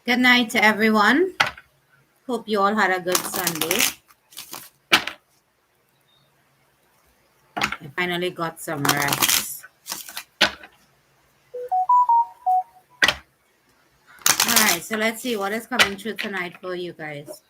Good night to everyone. Hope you all had a good Sunday. I finally got some rest. All right, so let's see what is coming through tonight for you guys.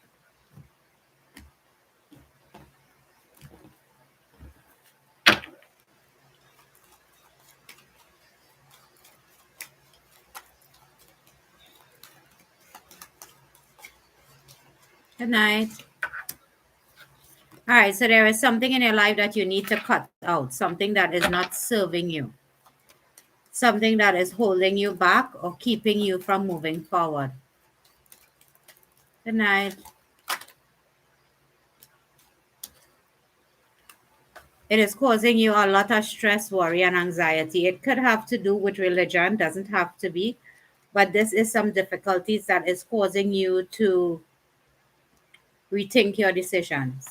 Good night. All right, so there is something in your life that you need to cut out, something that is not serving you, something that is holding you back or keeping you from moving forward. Good night. It is causing you a lot of stress, worry, and anxiety. It could have to do with religion, doesn't have to be, but this is some difficulties that is causing you to rethink your decisions.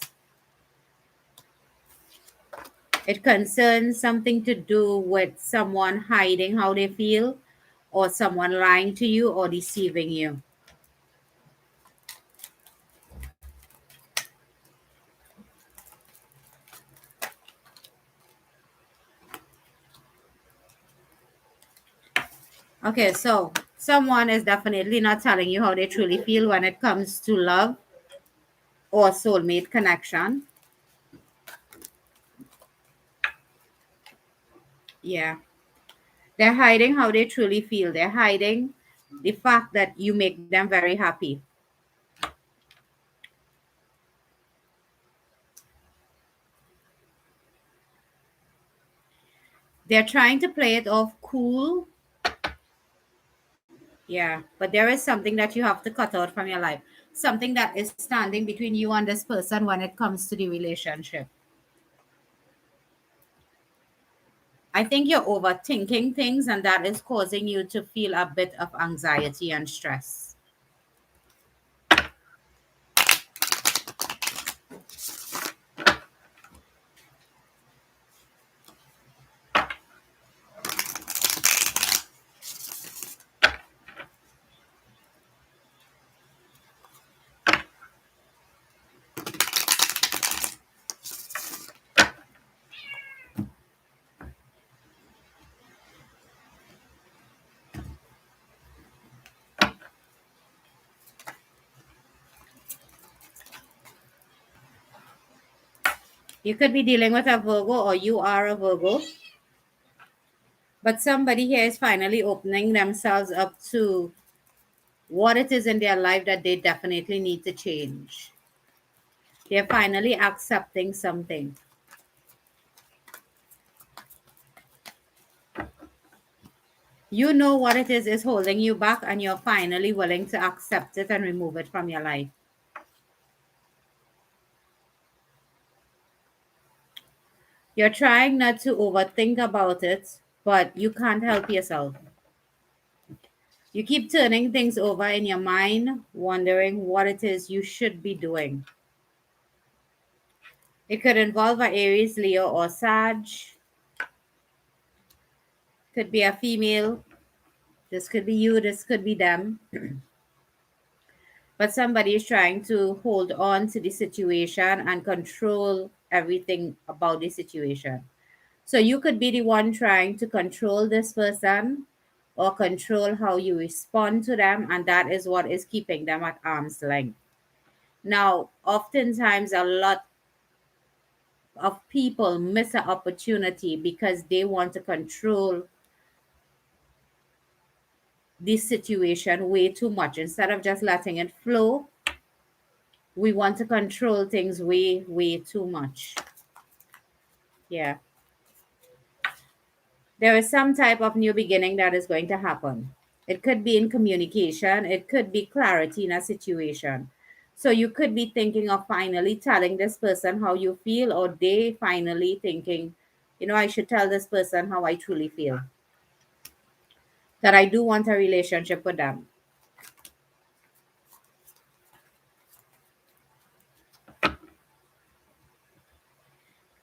It concerns something to do with someone hiding how they feel, or someone lying to you or deceiving you. Okay, so someone is definitely not telling you how they truly feel when it comes to love or soulmate connection. Yeah. They're hiding how they truly feel. They're hiding the fact that you make them very happy. They're trying to play it off cool. Yeah, but there is something that you have to cut out from your life. Something that is standing between you and this person when it comes to the relationship. I think you're overthinking things, and that is causing you to feel a bit of anxiety and stress. You could be dealing with a Virgo, or you are a Virgo, but somebody here is finally opening themselves up to what it is in their life that they definitely need to change. They're finally accepting something. You know what it is holding you back, and you're finally willing to accept it and remove it from your life. You're trying not to overthink about it, but you can't help yourself. You keep turning things over in your mind, wondering what it is you should be doing. It could involve a Aries, Leo, or Sag. Could be a female. This could be you, this could be them. But somebody is trying to hold on to the situation and control everything about the situation. So you could be the one trying to control this person or control how you respond to them, and that is what is keeping them at arm's length. Now, oftentimes, a lot of people miss an opportunity because they want to control this situation way too much. Instead of just letting it flow, we want to control things way, way too much. Yeah. There is some type of new beginning that is going to happen. It could be in communication, it could be clarity in a situation. So you could be thinking of finally telling this person how you feel, or they finally thinking, I should tell this person how I truly feel, that I do want a relationship with them.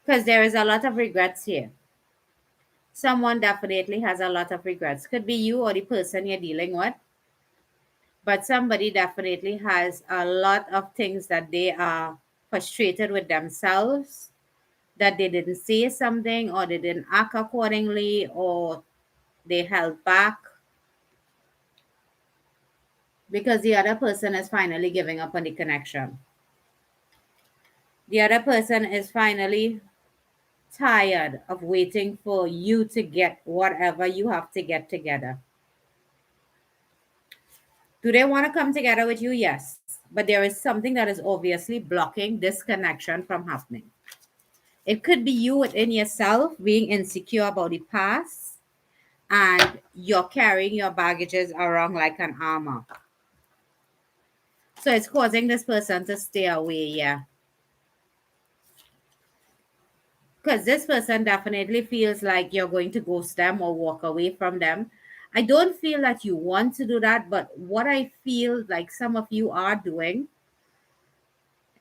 Because there is a lot of regrets here. Someone definitely has a lot of regrets. Could be you or the person you're dealing with. But somebody definitely has a lot of things that they are frustrated with themselves, that they didn't say something or they didn't act accordingly or they held back because the other person is finally giving up on the connection. The other person is finally tired of waiting for you to get whatever you have to get together. Do they want to come together with you? Yes. But there is something that is obviously blocking this connection from happening. It could be you within yourself being insecure about the past and you're carrying your baggages around like an armor. So it's causing this person to stay away, yeah. Because this person definitely feels like you're going to ghost them or walk away from them. I don't feel that you want to do that, but what I feel like some of you are doing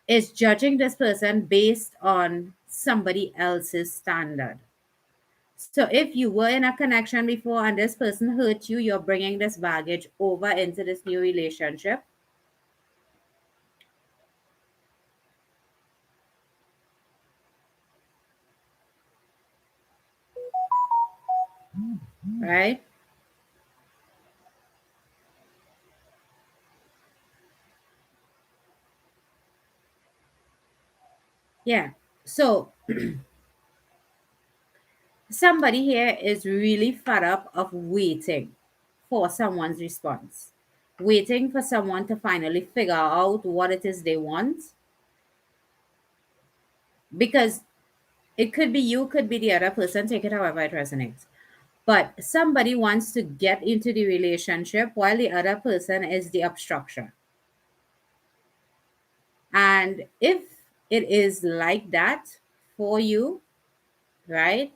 is judging this person based on somebody else's standard. So if you were in a connection before and this person hurt you, you're bringing this baggage over into this new relationship. Right? Yeah. So somebody here is really fed up of waiting for someone's response, waiting for someone to finally figure out what it is they want. Because it could be you, could be the other person, take it however it resonates. But somebody wants to get into the relationship while the other person is the obstruction. And if it is like that for you, right?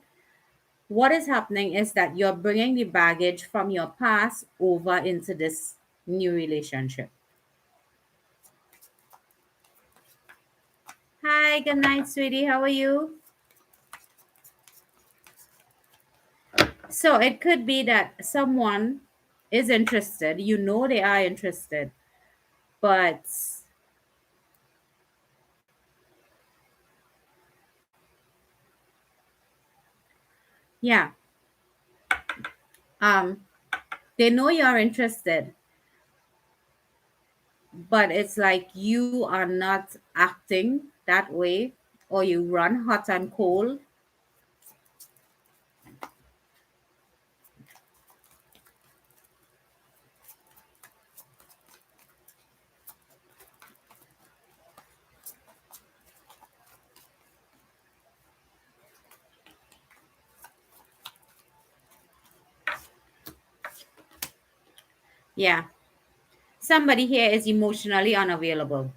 What is happening is that you're bringing the baggage from your past over into this new relationship. Hi, good night, sweetie. How are you? So it could be that someone is interested, you know they are interested, but yeah, um, they know you're interested, but it's like you are not acting that way, or you run hot and cold. Yeah, somebody here is emotionally unavailable.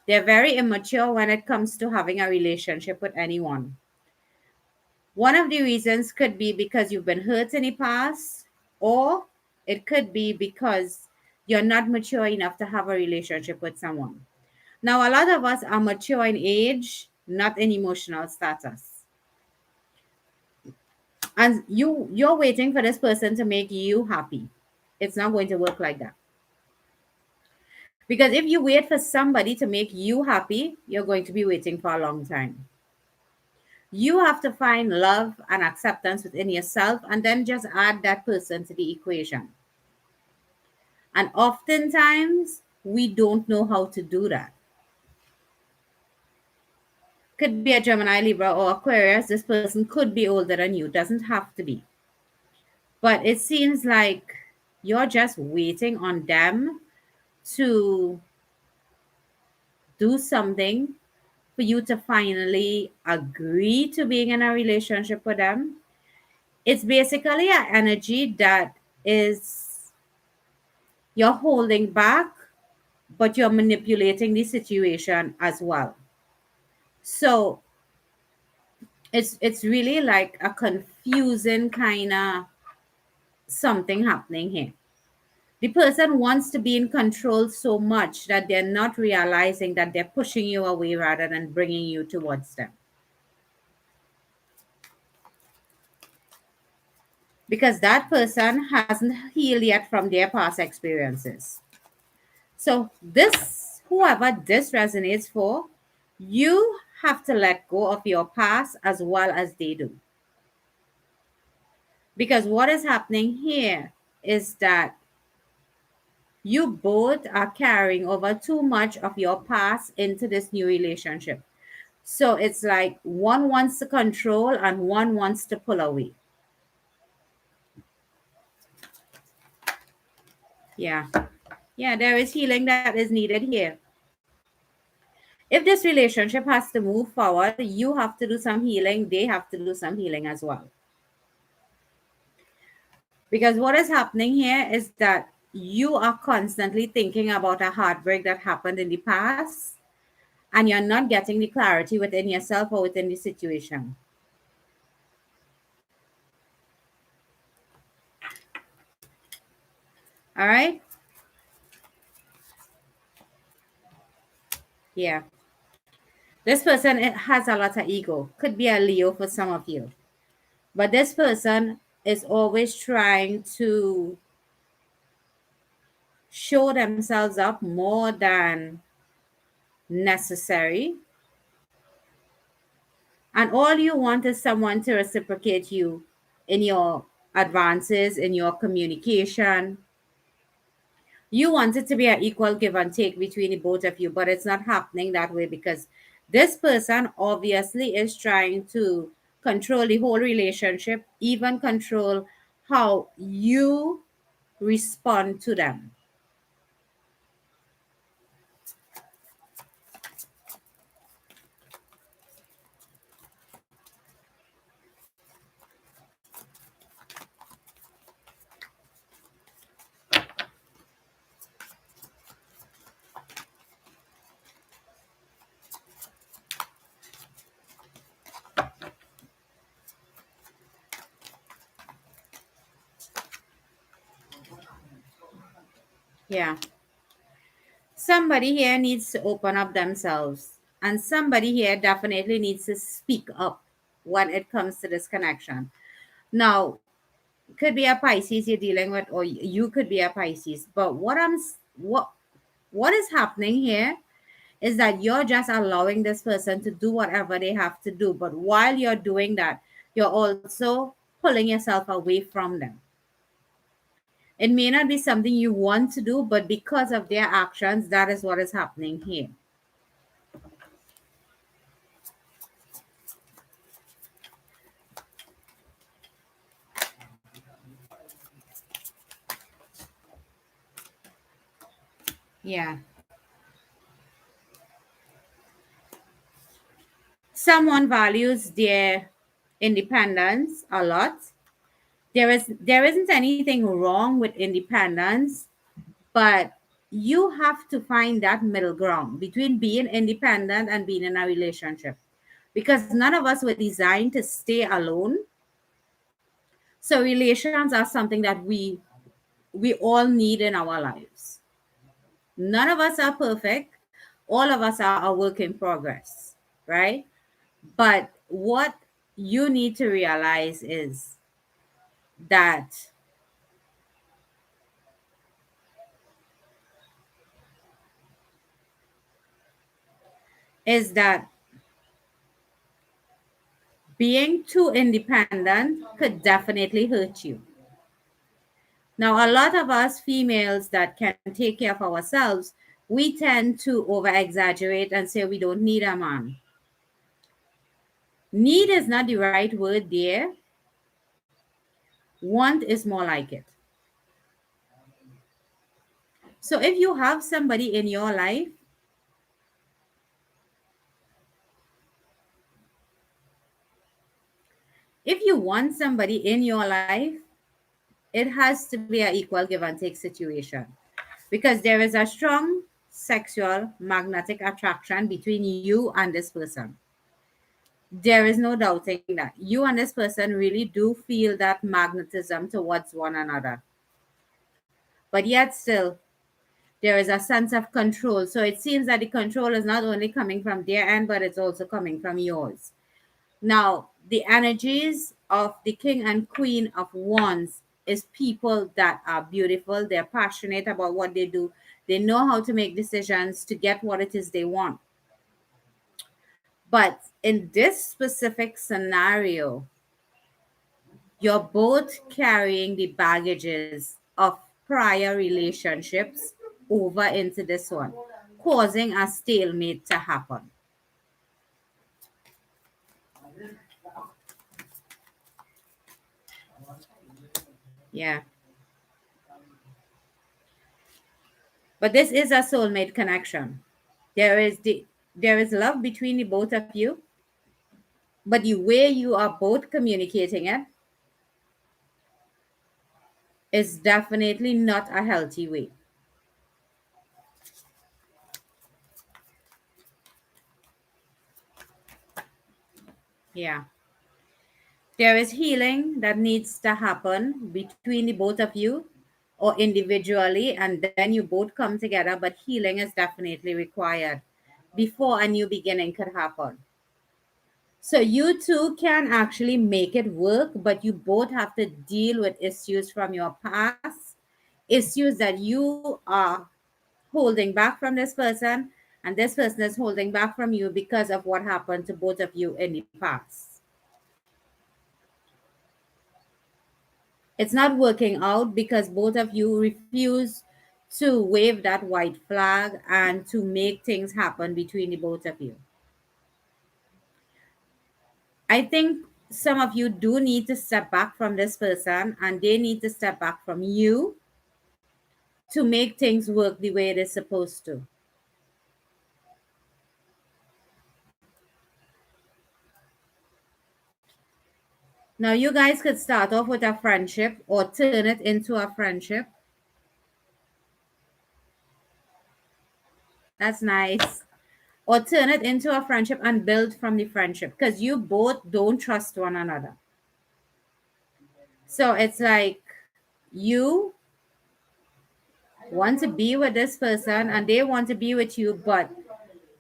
They're very immature when it comes to having a relationship with anyone. One of the reasons could be because you've been hurt in the past, or it could be because you're not mature enough to have a relationship with someone. Now, a lot of us are mature in age, not in emotional status. And you're waiting for this person to make you happy. It's not going to work like that. Because if you wait for somebody to make you happy, you're going to be waiting for a long time. You have to find love and acceptance within yourself and then just add that person to the equation. And oftentimes, we don't know how to do that. Could be a Gemini, Libra, or Aquarius. This person could be older than you, doesn't have to be. But it seems like you're just waiting on them to do something for you to finally agree to being in a relationship with them. It's basically an energy that is you're holding back, but you're manipulating the situation as well. So it's really like a confusing kind of something happening here. The person wants to be in control so much that they're not realizing that they're pushing you away rather than bringing you towards them. because that person hasn't healed yet from their past experiences. So, this, whoever this resonates for, you have to let go of your past as well as they do. Because what is happening here is that you both are carrying over too much of your past into this new relationship. So it's like one wants to control and one wants to pull away. Yeah. Yeah, there is healing that is needed here. If this relationship has to move forward, you have to do some healing, they have to do some healing as well. Because what is happening here is that you are constantly thinking about a heartbreak that happened in the past, and you're not getting the clarity within yourself or within the situation. All right? Yeah. This person has a lot of ego. Could be a Leo for some of you. But this person is always trying to show themselves up more than necessary. And all you want is someone to reciprocate you in your advances, in your communication. You want it to be an equal give and take between the both of you, but it's not happening that way because this person obviously is trying to control the whole relationship, even control how you respond to them. Yeah. Somebody here needs to open up themselves, and somebody here definitely needs to speak up when it comes to this connection. Now, could be a Pisces you're dealing with, or you could be a Pisces. But what is happening here is that you're just allowing this person to do whatever they have to do. But while you're doing that, you're also pulling yourself away from them. It may not be something you want to do, but because of their actions, that is what is happening here. Yeah. Someone values their independence a lot. There isn't anything wrong with independence, but you have to find that middle ground between being independent and being in a relationship, because none of us were designed to stay alone. So relations are something that we all need in our lives. None of us are perfect. All of us are a work in progress, right? But what you need to realize that that being too independent could definitely hurt you. Now, a lot of us females that can take care of ourselves, we tend to over exaggerate and say we don't need a man. Need is not the right word there. Want is more like it. So if you have somebody in your life, if you want somebody in your life, it has to be an equal give and take situation, because there is a strong sexual magnetic attraction between you and this person. There is no doubting that you and this person really do feel that magnetism towards one another. But yet, still, there is a sense of control. So it seems that the control is not only coming from their end, but it's also coming from yours. Now, the energies of the king and queen of wands is people that are beautiful. They're passionate about what they do. They know how to make decisions to get what it is they want. But in this specific scenario, you're both carrying the baggages of prior relationships over into this one, causing a stalemate to happen. Yeah. But this is a soulmate connection. There is love between the both of you, but the way you are both communicating it is definitely not a healthy way. Yeah. There is healing that needs to happen between the both of you or individually, and then you both come together. But healing is definitely required before a new beginning could happen. So you two can actually make it work, but you both have to deal with issues from your past, issues that you are holding back from this person, and this person is holding back from you because of what happened to both of you in the past. It's not working out because both of you refuse to wave that white flag and to make things happen between the both of you. I think some of you do need to step back from this person and they need to step back from you to make things work the way it is supposed to. Now, you guys could start off with a friendship or turn it into a friendship. That's nice. Or turn it into a friendship and build from the friendship because you both don't trust one another. So it's like you want to be with this person and they want to be with you, but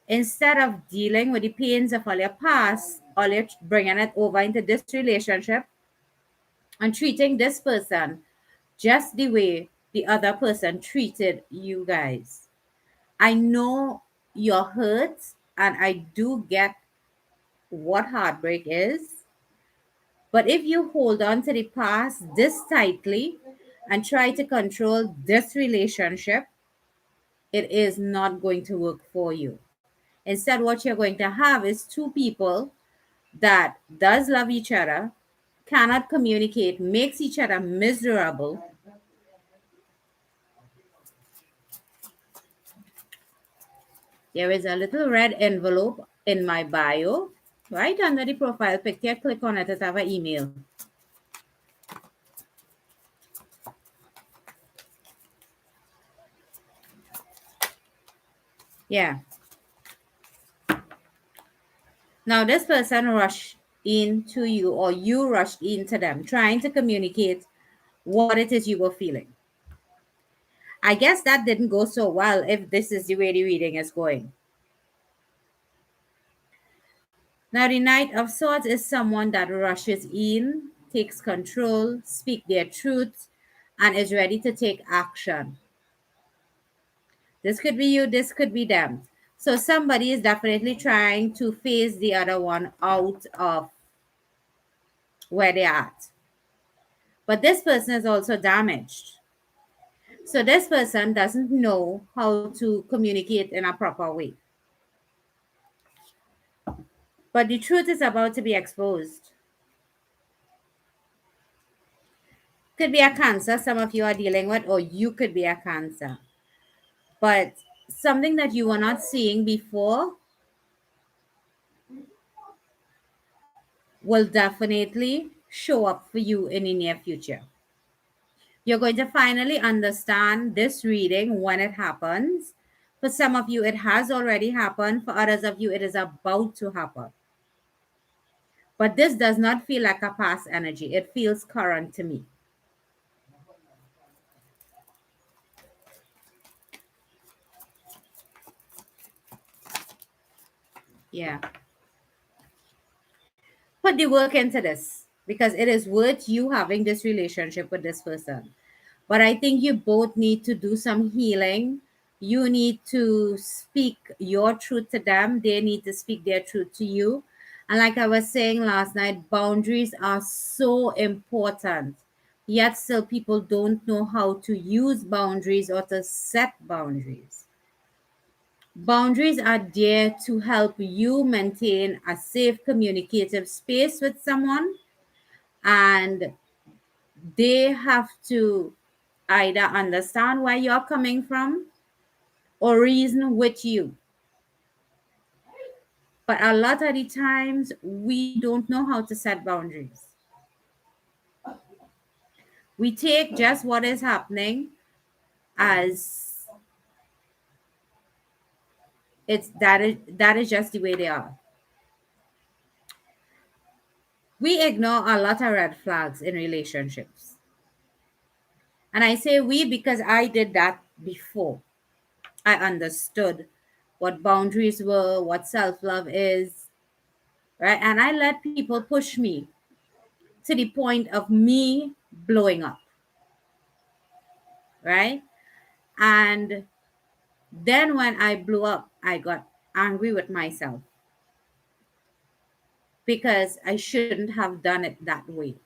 instead of dealing with the pains of all your past, all you're bringing it over into this relationship and treating this person just the way the other person treated you guys. I know you're hurt and I do get what heartbreak is. But if you hold on to the past this tightly and try to control this relationship, it is not going to work for you. Instead, what you're going to have is two people that does love each other, cannot communicate, makes each other miserable. There is a little red envelope in my bio, right under the profile picture. Click on it to have an email. Yeah. Now, this person rushed into you, or you rushed into them, trying to communicate what it is you were feeling. I guess that didn't go so well if this is the way the reading is going. Now, the Knight of Swords is someone that rushes in, takes control, speak their truth, and is ready to take action. This could be you, this could be them. So somebody is definitely trying to phase the other one out of where they're at. But this person is also damaged. So this person doesn't know how to communicate in a proper way. But the truth is about to be exposed. Could be a cancer some of you are dealing with, or you could be a cancer. But something that you were not seeing before will definitely show up for you in the near future. You're going to finally understand this reading when it happens. For some of you, it has already happened. For others of you, it is about to happen. But this does not feel like a past energy. It feels current to me. Yeah. Put the work into this. because it is worth you having this relationship with this person. But I think you both need to do some healing. You need to speak your truth to them, they need to speak their truth to you. And like I was saying last night, boundaries are so important. Yet still, people don't know how to use boundaries or to set boundaries. Boundaries are there to help you maintain a safe communicative space with someone, and they have to either understand where you're coming from or reason with you. But a lot of the times, we don't know how to set boundaries. We take just what is happening as that is just the way they are. We ignore a lot of red flags in relationships. And I say we because I did that before. I understood what boundaries were, what self love is, right? And I let people push me to the point of me blowing up, right? And then when I blew up, I got angry with myself because I shouldn't have done it that way.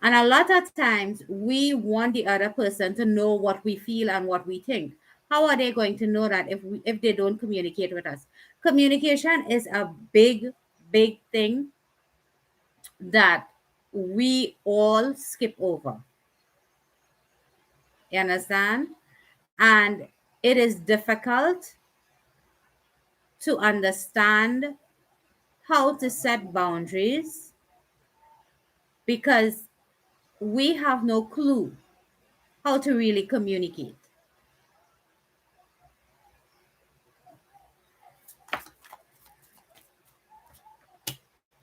And a lot of times we want the other person to know what we feel and what we think. How are they going to know that if they don't communicate with us? Communication is a big thing that we all skip over. You understand? And it is difficult to understand how to set boundaries because we have no clue how to really communicate.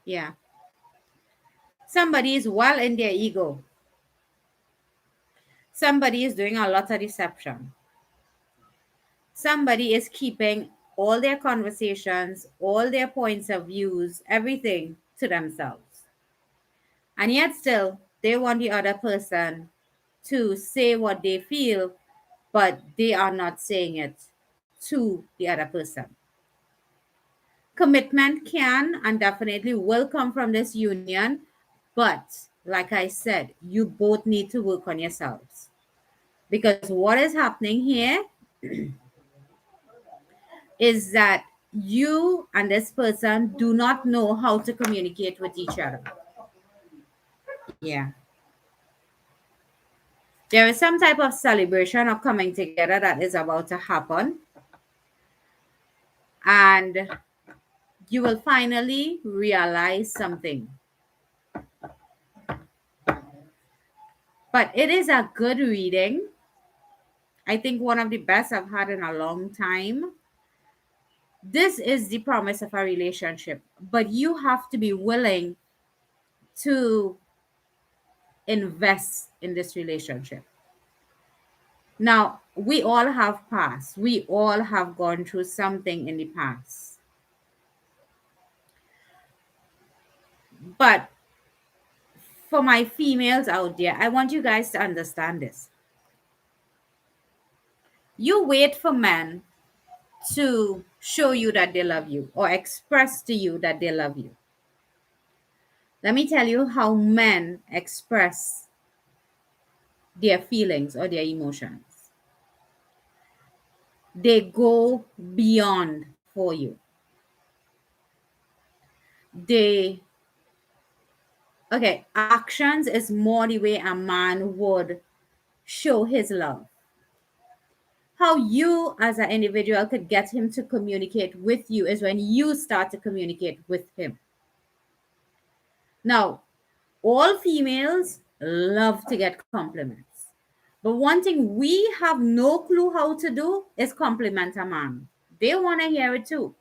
Yeah. Somebody is well in their ego. Somebody is doing a lot of deception. Somebody is keeping all their conversations, all their points of views, everything to themselves. And yet still, they want the other person to say what they feel, but they are not saying it to the other person. Commitment can and definitely will come from this union, but like I said, you both need to work on yourselves. Because what is happening here is that you and this person do not know how to communicate with each other. Yeah. There is some type of celebration or coming together that is about to happen. And you will finally realize something. But it is a good reading. I think one of the best I've had in a long time. This is the promise of a relationship, but you have to be willing to invest in this relationship. Now, we all have past. We all have gone through something in the past. But for my females out there, I want you guys to understand this. You wait for men to show you that they love you or express to you that they love you. Let me tell you how men express their feelings or their emotions. They go beyond for you. They, okay, actions is more the way a man would show his love. How you as an individual could get him to communicate with you is when you start to communicate with him. Now, all females love to get compliments. But one thing we have no clue how to do is compliment a man. They want to hear it too.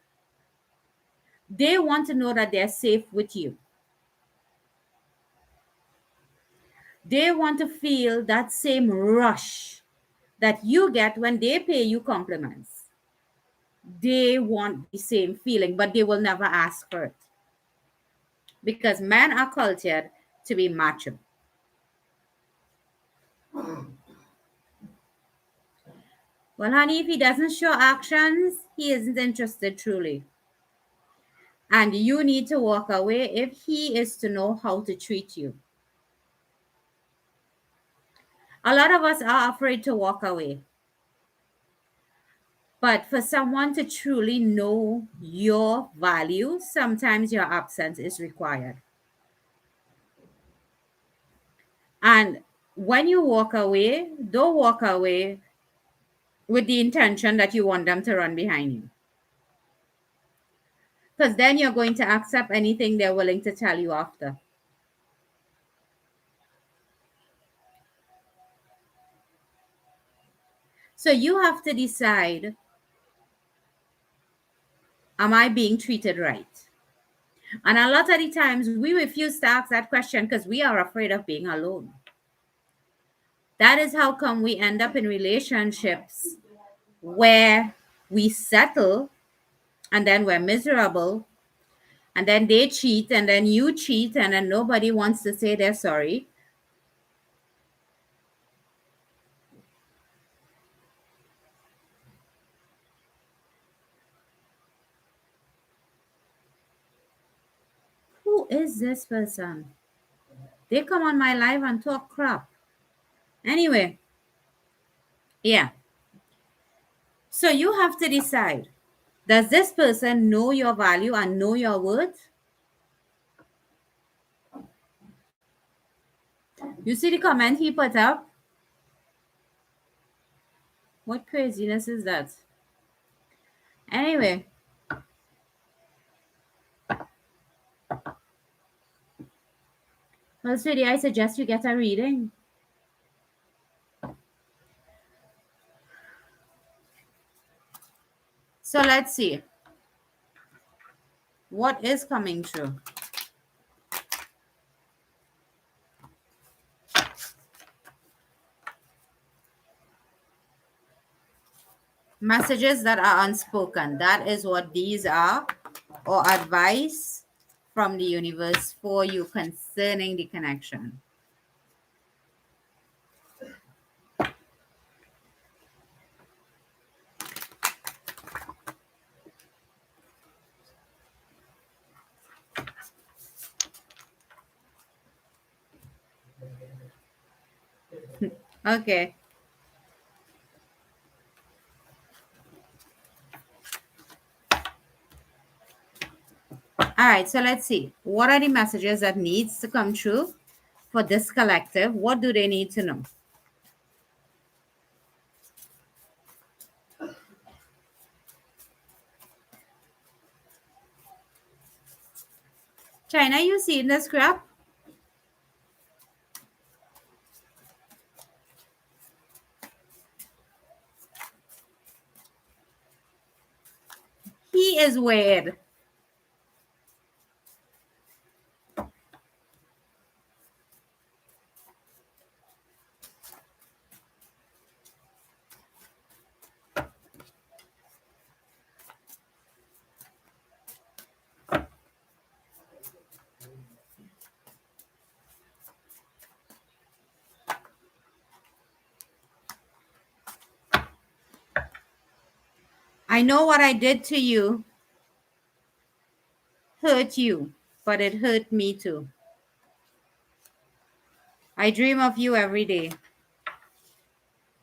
They want to know that they're safe with you. They want to feel that same rush that you get when they pay you compliments. They want the same feeling, but they will never ask for it. because men are cultured to be macho. Well, honey, if he doesn't show actions, he isn't interested truly. And you need to walk away if he is to know how to treat you. A lot of us are afraid to walk away. But for someone to truly know your value, sometimes your absence is required. And when you walk away, don't walk away with the intention that you want them to run behind you. Because then you're going to accept anything they're willing to tell you after. So you have to decide, am I being treated right? And a lot of the times we refuse to ask that question because we are afraid of being alone. That is how come we end up in relationships where we settle and then we're miserable and then they cheat and then you cheat and then nobody wants to say they're sorry. Who is this person? They come on my live and talk crap. Anyway, yeah. So you have to decide, does this person know your value and know your worth? You see the comment he put up? What craziness is that? Anyway, well, sweetie, I suggest you get a reading. So let's see. What is coming true? Messages that are unspoken. That is what these are, or advice from the universe for you concerning the connection. Okay. All right, so let's see. What are the messages that needs to come true for this collective? What do they need to know? China, you see in the script? He is weird. I know what I did to you hurt you, but it hurt me too. I dream of you every day.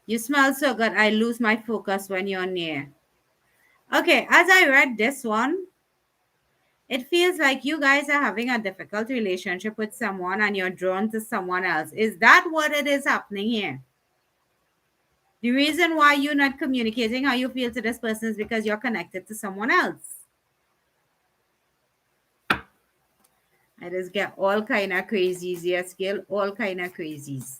You smell so good, I lose my focus when you're near. Okay, as I read this one, it feels like you guys are having a difficult relationship with someone and you're drawn to someone else. Is that what it is happening here? The reason why you're not communicating how you feel to this person is because you're connected to someone else. I just get all kind of crazies here, Skill. All kind of crazies.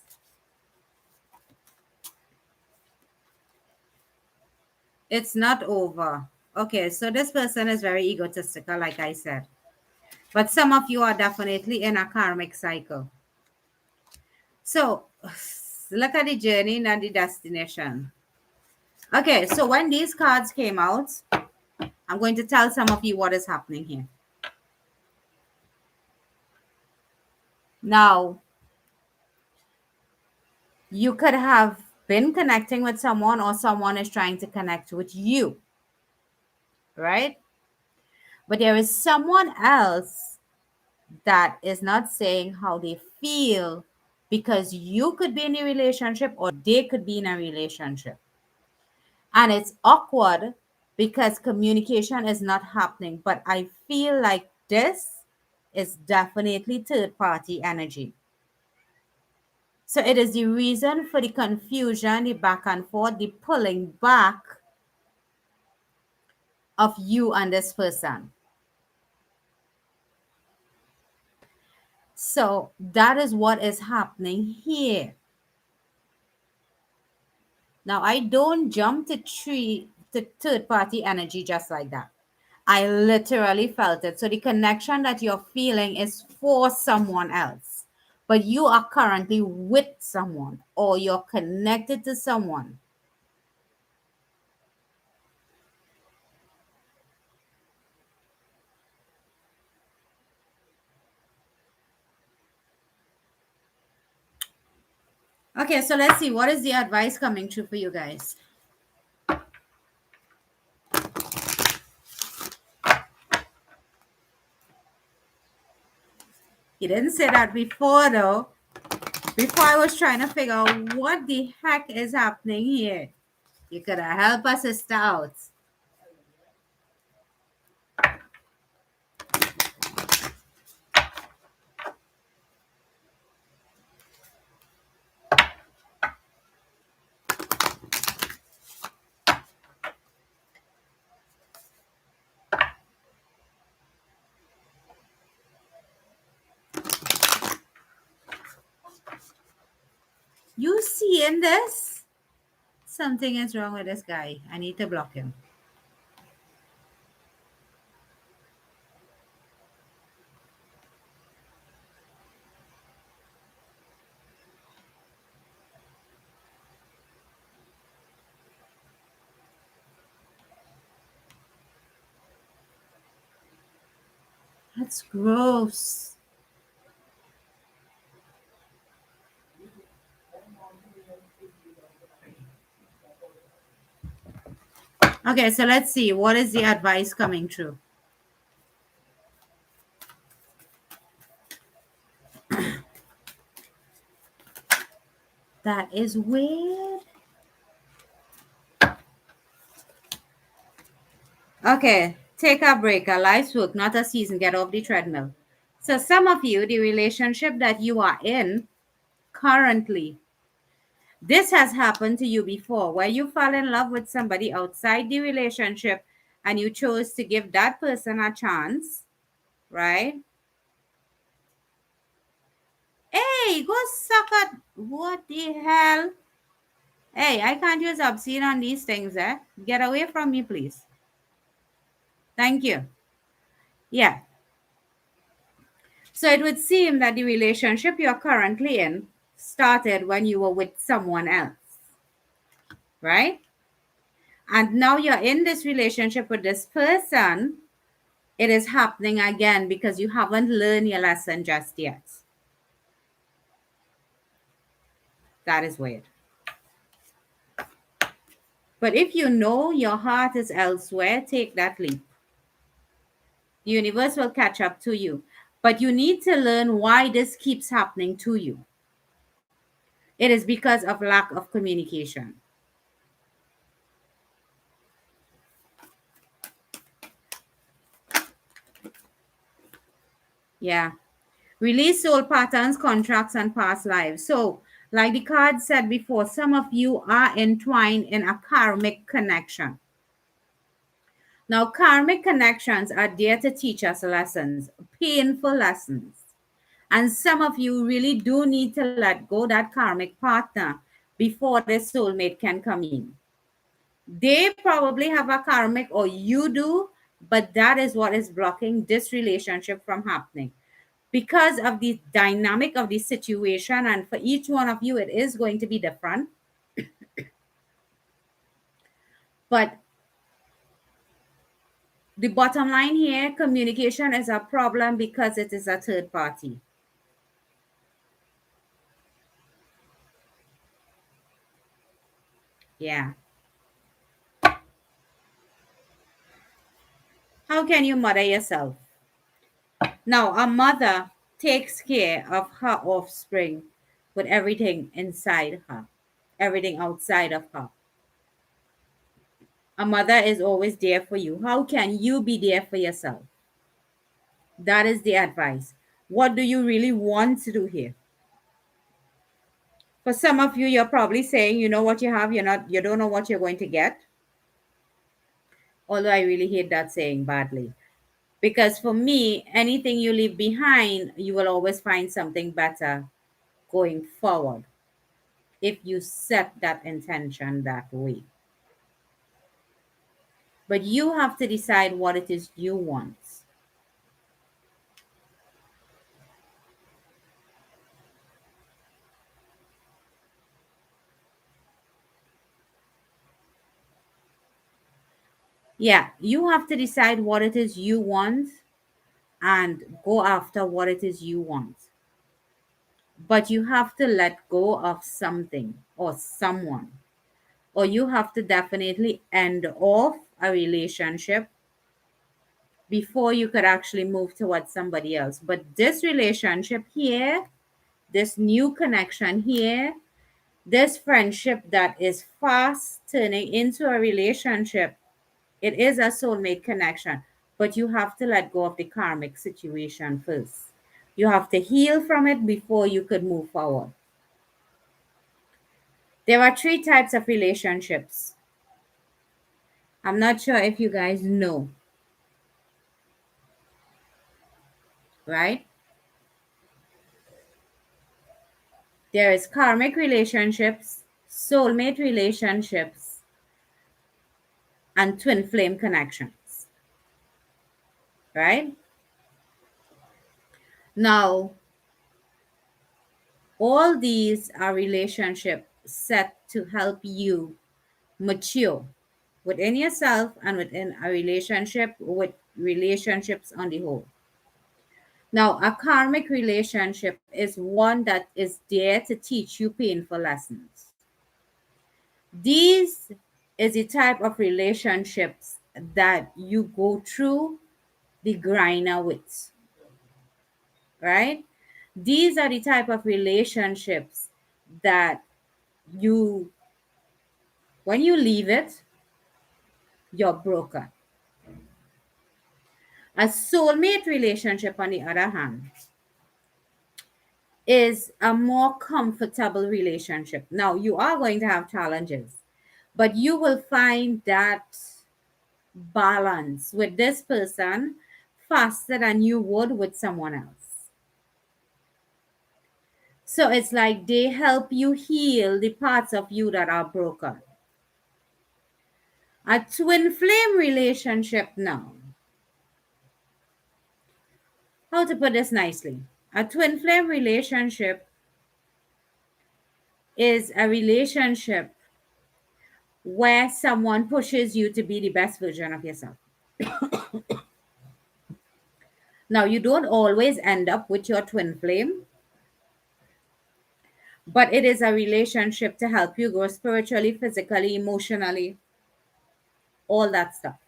It's not over. Okay, so this person is very egotistical, like I said. But some of you are definitely in a karmic cycle. So look at the journey, not the destination. Okay, so when these cards came out, I'm going to tell some of you what is happening here. Now, you could have been connecting with someone, or someone is trying to connect with you, right? But there is someone else that is not saying how they feel, because you could be in a relationship or they could be in a relationship. And it's awkward because communication is not happening. But I feel like this is definitely third party energy. So it is the reason for the confusion, the back and forth, the pulling back of you and this person. So that is what is happening here. Now, I don't jump to third party energy just like that. I literally felt it. So the connection that you're feeling is for someone else, but you are currently with someone, or you're connected to someone. Okay, so let's see what is the advice coming true for you guys. He didn't say that before though. Before, I was trying to figure out what the heck is happening here. You could have helped us sister out. You seeing this? Something is wrong with this guy. I need to block him. That's gross. Okay, so let's see. What is the advice coming true? That is weird. Okay, take a break. A life's work, not a season. Get off the treadmill. So, some of you, the relationship that you are in currently, this has happened to you before, where you fell in love with somebody outside the relationship and you chose to give that person a chance, right? Hey, go suck at what the hell? Hey, I can't use obscene on these things, eh? Get away from me, please. Thank you. Yeah. So it would seem that the relationship you're currently in started when you were with someone else, right? And now you're in this relationship with this person. It is happening again because you haven't learned your lesson just yet. That is weird. But if you know your heart is elsewhere, take that leap. The universe will catch up to you. But you need to learn why this keeps happening to you. It is because of lack of communication. Yeah. Release soul patterns, contracts, and past lives. So, like the card said before, some of you are entwined in a karmic connection. Now, karmic connections are there to teach us lessons, painful lessons. And some of you really do need to let go that karmic partner before the soulmate can come in. They probably have a karmic, or you do, but that is what is blocking this relationship from happening because of the dynamic of the situation. And for each one of you, it is going to be different. But the bottom line here, communication is a problem because it is a third party. Yeah. How can you mother yourself? Now, a mother takes care of her offspring with everything inside her, everything outside of her. A mother is always there for you. How can you be there for yourself? That is the advice. What do you really want to do here? For some of you, you're probably saying, you know what you have, you don't know what you're going to get. Although I really hate that saying badly. Because for me, anything you leave behind, you will always find something better going forward if you set that intention that way. But you have to decide what it is you want. Yeah, you have to decide what it is you want and go after what it is you want. But you have to let go of something or someone, or you have to definitely end off a relationship before you could actually move towards somebody else. But this relationship here, this new connection here, this friendship that is fast turning into a relationship, it is a soulmate connection. But you have to let go of the karmic situation first. You have to heal from it before you could move forward. There are three types of relationships. I'm not sure if you guys know, right? There is karmic relationships, soulmate relationships, and twin flame connections, right? Now, all these are relationships set to help you mature within yourself and within a relationship with relationships on the whole. Now, a karmic relationship is one that is there to teach you painful lessons. These is the type of relationships that you go through the grinder with, right? These are the type of relationships that you, when you leave it, you're broken. A soulmate relationship, on the other hand, is a more comfortable relationship. Now, you are going to have challenges, but you will find that balance with this person faster than you would with someone else. So it's like they help you heal the parts of you that are broken. A twin flame relationship now. How to put this nicely? A twin flame relationship is a relationship where someone pushes you to be the best version of yourself. Now, you don't always end up with your twin flame, but it is a relationship to help you grow spiritually, physically, emotionally, all that stuff.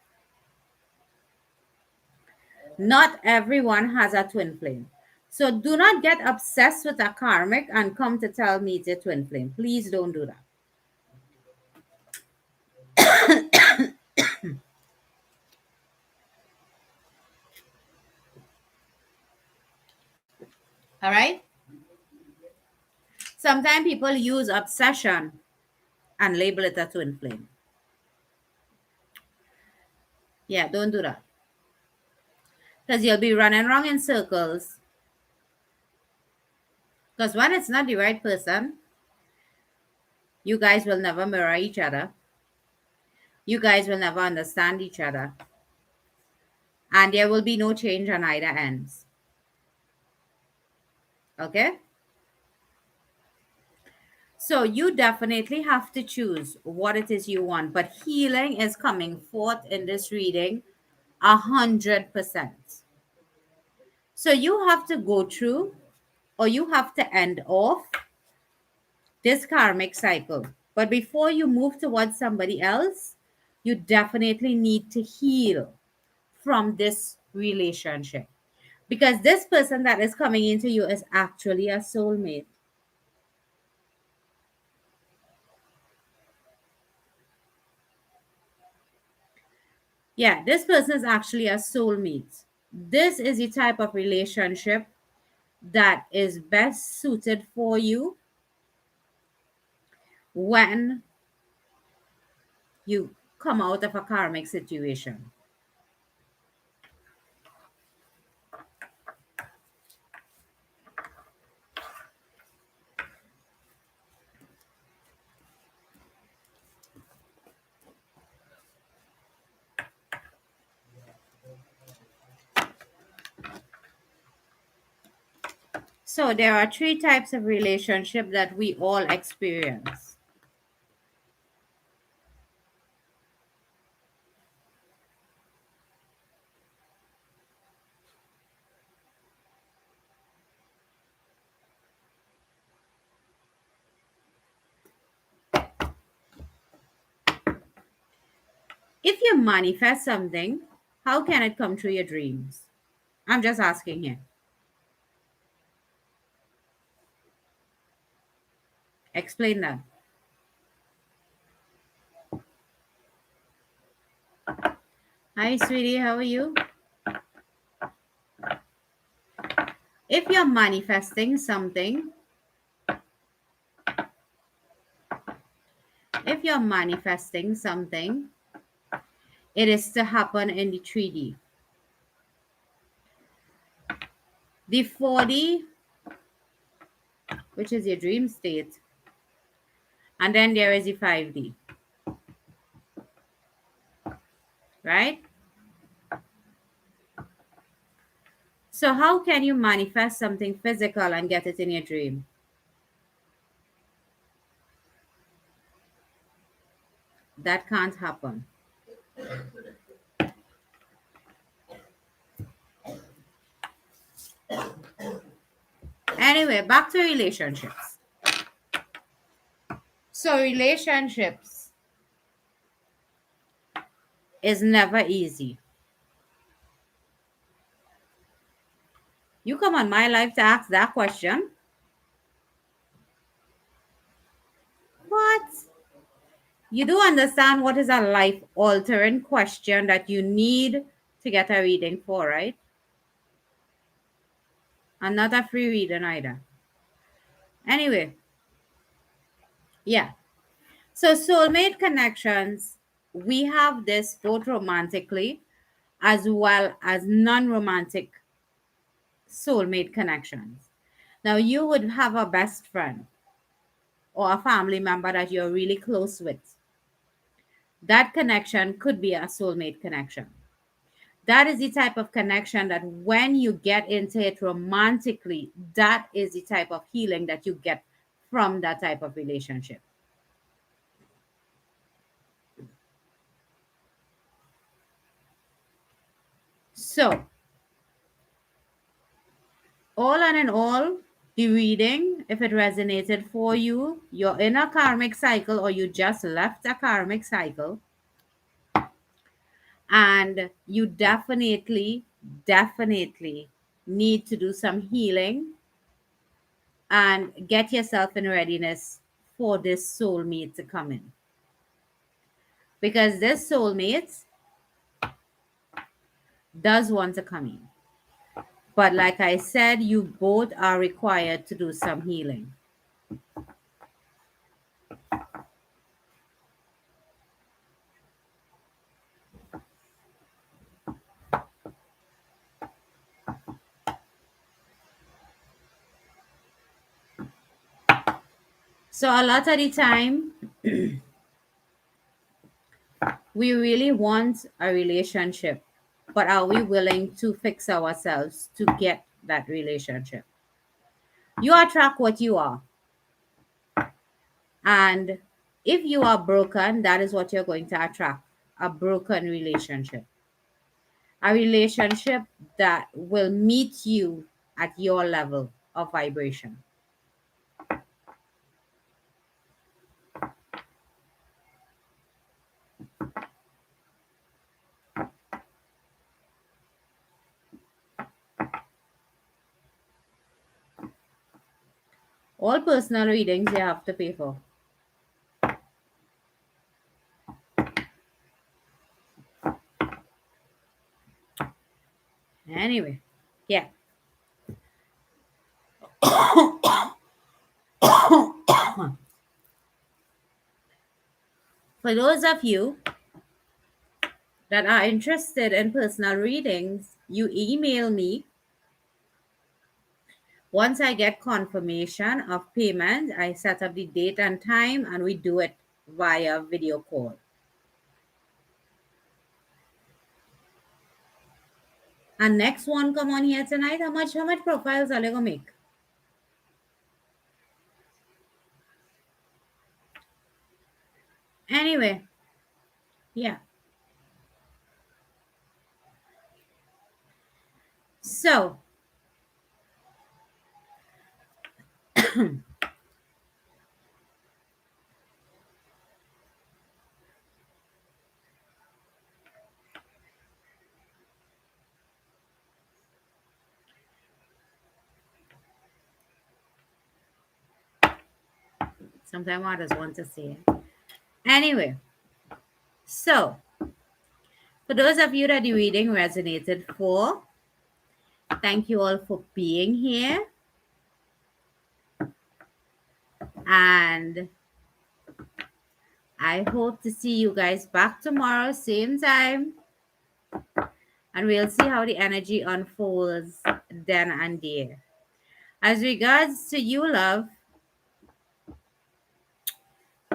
Not everyone has a twin flame. So do not get obsessed with a karmic and come to tell me it's a twin flame. Please don't do that. All right? Sometimes people use obsession and label it a twin flame. Yeah, don't do that. Because you'll be running around in circles. Because when it's not the right person, you guys will never mirror each other. You guys will never understand each other. And there will be no change on either ends. Okay? So you definitely have to choose what it is you want. But healing is coming forth in this reading 100%. So you have to go through or you have to end off this karmic cycle. But before you move towards somebody else, you definitely need to heal from this relationship, because this person that is coming into you is actually a soulmate. Yeah, this person is actually a soulmate. This is the type of relationship that is best suited for you when you come out of a karmic situation. So there are three types of relationship that we all experience. If you manifest something, how can it come true your dreams? I'm just asking here. Explain that. Hi, sweetie. How are you? If you're manifesting something, if you're manifesting something, it is to happen in the 3D. The 4D, which is your dream state, and then there is the 5D, right? So, how can you manifest something physical and get it in your dream? That can't happen. Anyway, back to relationships. So, relationships is never easy. You come on my life to ask that question. What? You do understand what is a life altering question that you need to get a reading for, right? And not a free reading either. Anyway, yeah. So, soulmate connections, we have this both romantically as well as non romantic soulmate connections. Now, you would have a best friend or a family member that you're really close with. That connection could be a soulmate connection. That is the type of connection that when you get into it romantically, that is the type of healing that you get from that type of relationship. So, all in all, the reading, if it resonated for you, you're in a karmic cycle or you just left a karmic cycle, and you definitely need to do some healing and get yourself in readiness for this soulmate to come in. Because this soulmate does want to come in. But like I said, you both are required to do some healing. So a lot of the time, we really want a relationship, but are we willing to fix ourselves to get that relationship? You attract what you are. And if you are broken, that is what you're going to attract, a broken relationship. A relationship that will meet you at your level of vibration. All personal readings you have to pay for. Anyway, yeah. For those of you that are interested in personal readings, you email me. Once I get confirmation of payment, I set up the date and time and we do it via video call. And next one come on here tonight. How much profiles are they gonna make? Anyway, yeah. So sometimes I just want to say it. Anyway, so for those of you that the reading resonated for, thank you all for being here. And I hope to see you guys back tomorrow, same time. And we'll see how the energy unfolds then and there. As regards to you, love,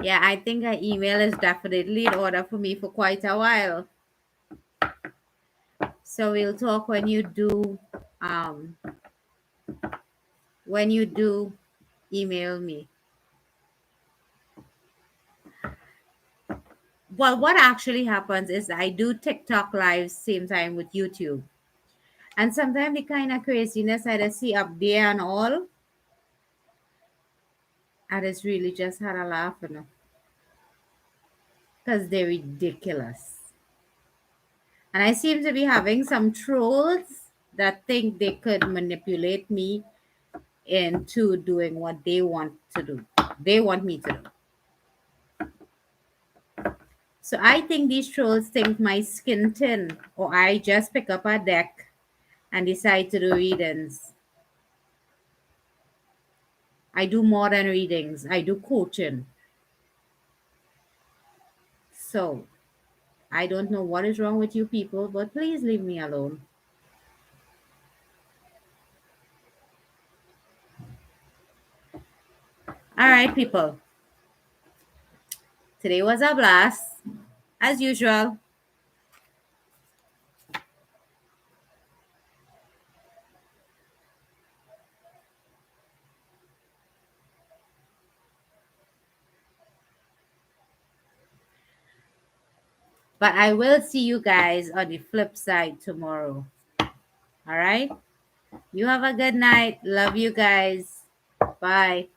yeah, I think an email is definitely in order for me for quite a while. So we'll talk um when you do email me. Well, what actually happens is I do TikTok lives same time with YouTube. And sometimes the kind of craziness I just see up there and all, I just really just had a laugh, because they're ridiculous. And I seem to be having some trolls that think they could manipulate me into doing what they want to do. They want me to do. So I think these trolls think my skin thin, or I just pick up a deck and decide to do readings. I do more than readings. I do coaching. So I don't know what is wrong with you people, but please leave me alone. All right, people. Today was a blast, as usual. But I will see you guys on the flip side tomorrow. All right? You have a good night. Love you guys. Bye.